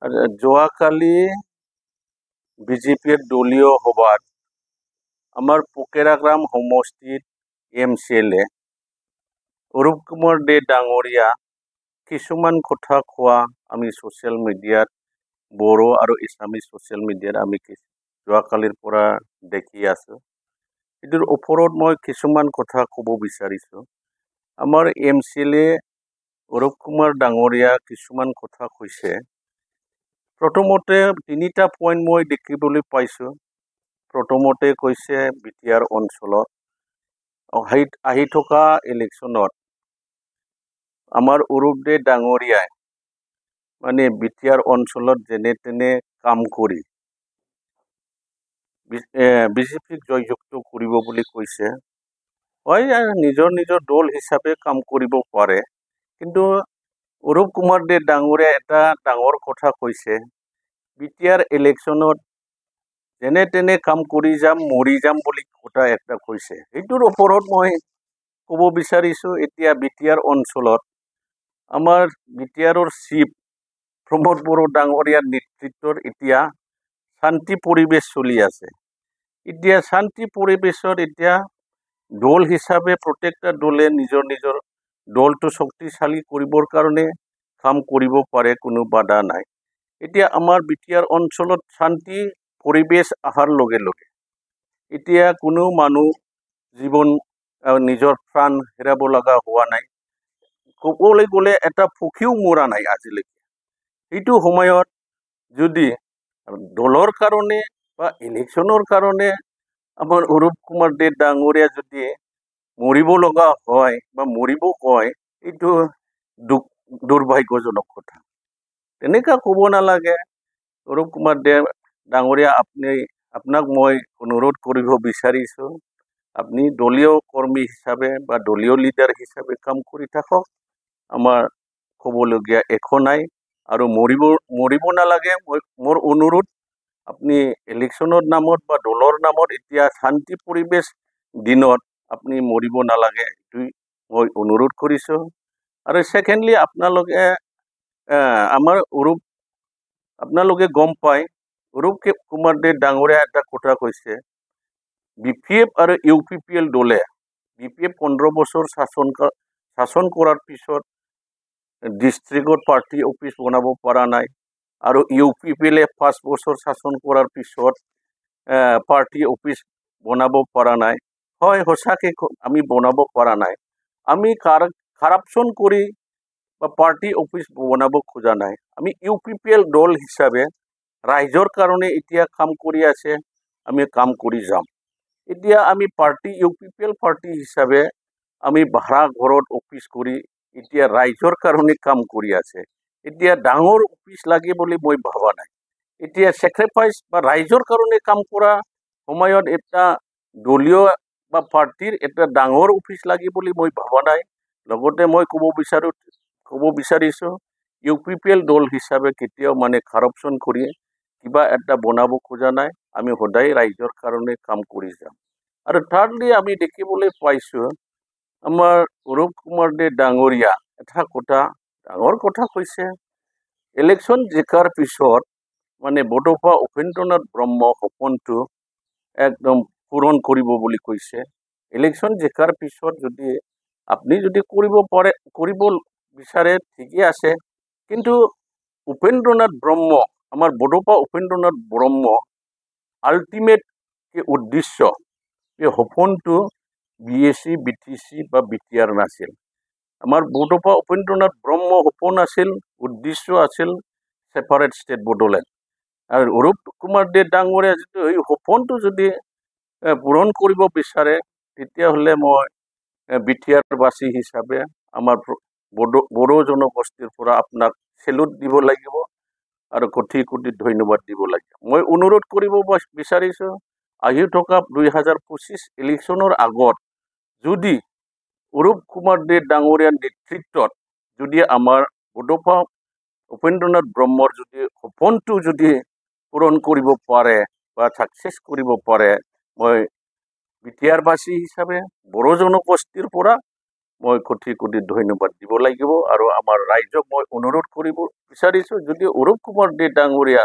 যোৱাকালি বিজেপিৰ দলীয় সভাত আমাৰ পোকেৰাগ্ৰাম সমষ্টিত MCLA অৰূপ কুমাৰ দে ডাঙৰীয়া কিছুমান কথা কোৱা আমি ছ'চিয়েল মিডিয়াত বড়ো আৰু ইছামিজ ছ'চিয়েল মিডিয়াত আমি যোৱাকালিৰ পৰা দেখি আছোঁ। এইটোৰ ওপৰত মই কিছুমান কথা ক'ব বিচাৰিছোঁ। আমাৰ MCLA অৰূপ কুমাৰ ডাঙৰীয়া কিছুমান কথা কৈছে। প্ৰথমতে তিনিটা পইণ্ট মই দেখিবলৈ পাইছোঁ। প্ৰথমতে কৈছে বিটিআৰ অঞ্চলত আহি থকা ইলেকশ্যনত আমাৰ অৰূপ দে ডাঙৰীয়াই মানে বিটিআৰ অঞ্চলত যেনে তেনে কাম কৰি বিজেপিক জয়যুক্ত কৰিব বুলি কৈছে। হয়, নিজৰ নিজৰ দল হিচাপে কাম কৰিব পাৰে, কিন্তু অৰূপ কুমাৰ দে ডাঙৰীয়াই এটা ডাঙৰ কথা কৈছে, বিটিআৰ ইলেকশ্যনত যেনে তেনে কাম কৰি যাম, মৰি যাম বুলি কথা এটা কৈছে। সেইটোৰ ওপৰত মই ক'ব বিচাৰিছোঁ, এতিয়া বিটিআৰ অঞ্চলত আমাৰ বিটিআৰৰ চিফ প্ৰমোদ বড়ো ডাঙৰীয়াৰ নেতৃত্বত এতিয়া শান্তি পৰিৱেশ চলি আছে। এতিয়া শান্তি পৰিৱেশত এতিয়া দল হিচাপে প্ৰত্যেকটা দলে নিজৰ নিজৰ দলটো শক্তিশালী কৰিবৰ কাৰণে কাম কৰিব পাৰে, কোনো বাধা নাই। এতিয়া আমাৰ বিটিআৰ অঞ্চলত শান্তি পৰিৱেশ অহাৰ লগে লগে এতিয়া কোনো মানুহ জীৱন নিজৰ প্ৰাণ হেৰাব লগা হোৱা নাই। ক'বলৈ গ'লে এটা পক্ষীও মৰা নাই আজিলৈকে। সেইটো সময়ত যদি দলৰ কাৰণে বা ইলেকশ্যনৰ কাৰণে আমাৰ অৰূপ কুমাৰ দে ডাঙৰীয়া যদি মৰিব লগা হয় বা মৰিব কয়, এইটো দুৰ্ভাগ্যজনক কথা। তেনেকুৱা ক'ব নালাগে। অৰূপ কুমাৰ দে ডাঙৰীয়া, আপোনাক মই অনুৰোধ কৰিব বিচাৰিছোঁ, আপুনি দলীয় কৰ্মী হিচাপে বা দলীয় লিডাৰ হিচাপে কাম কৰি থাকক। আমাৰ ক'বলগীয়া একো নাই আৰু মৰিব নালাগে। মোৰ অনুৰোধ, আপুনি ইলেকশ্যনৰ নামত বা দলৰ নামত এতিয়া শান্তি পৰিৱেশ দিনত আপুনি মৰিব নালাগে, এইটোৱে মই অনুৰোধ কৰিছোঁ। আৰু ছেকেণ্ডলি, আপোনালোকে গম পায়, অৰূপ কুমাৰ দে ডাঙৰীয়া এটা কথা কৈছে, BPF আৰু UPPL দলে BPF 15 বছৰ শাসন কৰাৰ পিছত ডিষ্ট্ৰিক্টত পাৰ্টি অফিচ বনাব পৰা নাই, আৰু UPPL 5 বছৰ শাসন কৰাৰ পিছত পাৰ্টি অফিচ বনাব পৰা নাই। হয়, সঁচাকৈ আমি বনাব পৰা নাই। আমি কাৰাপশ্যন কৰি বা পাৰ্টি অফিচ বনাব খোজা নাই। আমি UPPL দল হিচাপে ৰাইজৰ কাৰণে এতিয়া কাম কৰি আছে, আমি কাম কৰি যাম। এতিয়া আমি UPPL পাৰ্টি হিচাপে আমি ভাড়া ঘৰত অফিচ কৰি এতিয়া ৰাইজৰ কাৰণে কাম কৰি আছে। এতিয়া ডাঙৰ অফিচ লাগে বুলি মই ভবা নাই। এতিয়া ছেক্ৰিফাইচ বা ৰাইজৰ কাৰণে কাম কৰা সময়ত এটা দলীয় বা পাৰ্টিৰ এটা ডাঙৰ অফিচ লাগে বুলি মই ভবা নাই। লগতে মই ক'ব বিচাৰিছোঁ, UPPL দল হিচাপে কেতিয়াও মানে কাৰাপশ্যন কৰি কিবা এটা বনাব খোজা নাই। আমি সদায় ৰাইজৰ কাৰণে কাম কৰি যাম। আৰু থাৰ্ডলি, আমি দেখিবলৈ পাইছোঁ, আমাৰ অৰূপ কুমাৰ দে ডাঙৰীয়া এটা ডাঙৰ কথা কৈছে, ইলেকশ্যন জিকাৰ পিছত মানে বডোফা উপেন্দ্ৰনাথ ব্ৰহ্ম সপোনটো একদম পূৰণ কৰিব বুলি কৈছে। ইলেকশ্যন জিকাৰ পিছত আপুনি যদি কৰিব বিচাৰে, ঠিকেই আছে, কিন্তু উপেন্দ্ৰনাথ ব্ৰহ্ম, আমাৰ বডোফা উপেন্দ্ৰনাথ ব্ৰহ্ম আল্টিমেট উদ্দেশ্য, এই সপোনটো BSC, BTC বা BTR নাছিল। আমাৰ বডোফা উপেন্দ্ৰনাথ ব্ৰহ্ম সপোন আছিল, উদ্দেশ্য আছিল ছেপাৰেট ষ্টেট বড়োলেণ্ড। আৰু অৰূপ কুমাৰ দে ডাঙৰীয়া এই সপোনটো যদি পূৰণ কৰিব বিচাৰে, তেতিয়াহ'লে মই BTR বাসী হিচাপে আমাৰ বড়ো জনগোষ্ঠীৰ পৰা আপোনাক চেলুট দিব লাগিব আৰু কোটি কোটি ধন্যবাদ দিব লাগিব। মই অনুৰোধ কৰিব বিচাৰিছোঁ, আহি থকা 2025 ইলেকশ্যনৰ আগত যদি অৰূপ কুমাৰ দে ডাঙৰীয়াৰ নেতৃত্বত যদি আমাৰ বডোফা উপেন্দ্ৰনাথ ব্ৰহ্মৰ যদি সপোনটো যদি পূৰণ কৰিব পাৰে বা ছাকচেছ কৰিব পাৰে, মই BTR বাসী হিচাপে বড়ো জনগোষ্ঠীৰ পৰা মই কোটি কোটি ধন্যবাদ দিব লাগিব আৰু আমাৰ ৰাইজক মই অনুৰোধ কৰিব বিচাৰিছোঁ যদি অৰূপ কুমাৰ দে ডাঙৰীয়া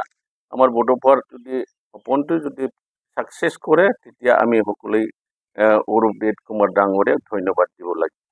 আমাৰ বডোফাৰ যদি সপোনটো যদি ছাকচেছ কৰে তেতিয়া আমি সকলোৱে অৰূপ দে কুমাৰ ডাঙৰীয়াক ধন্যবাদ দিব লাগিব।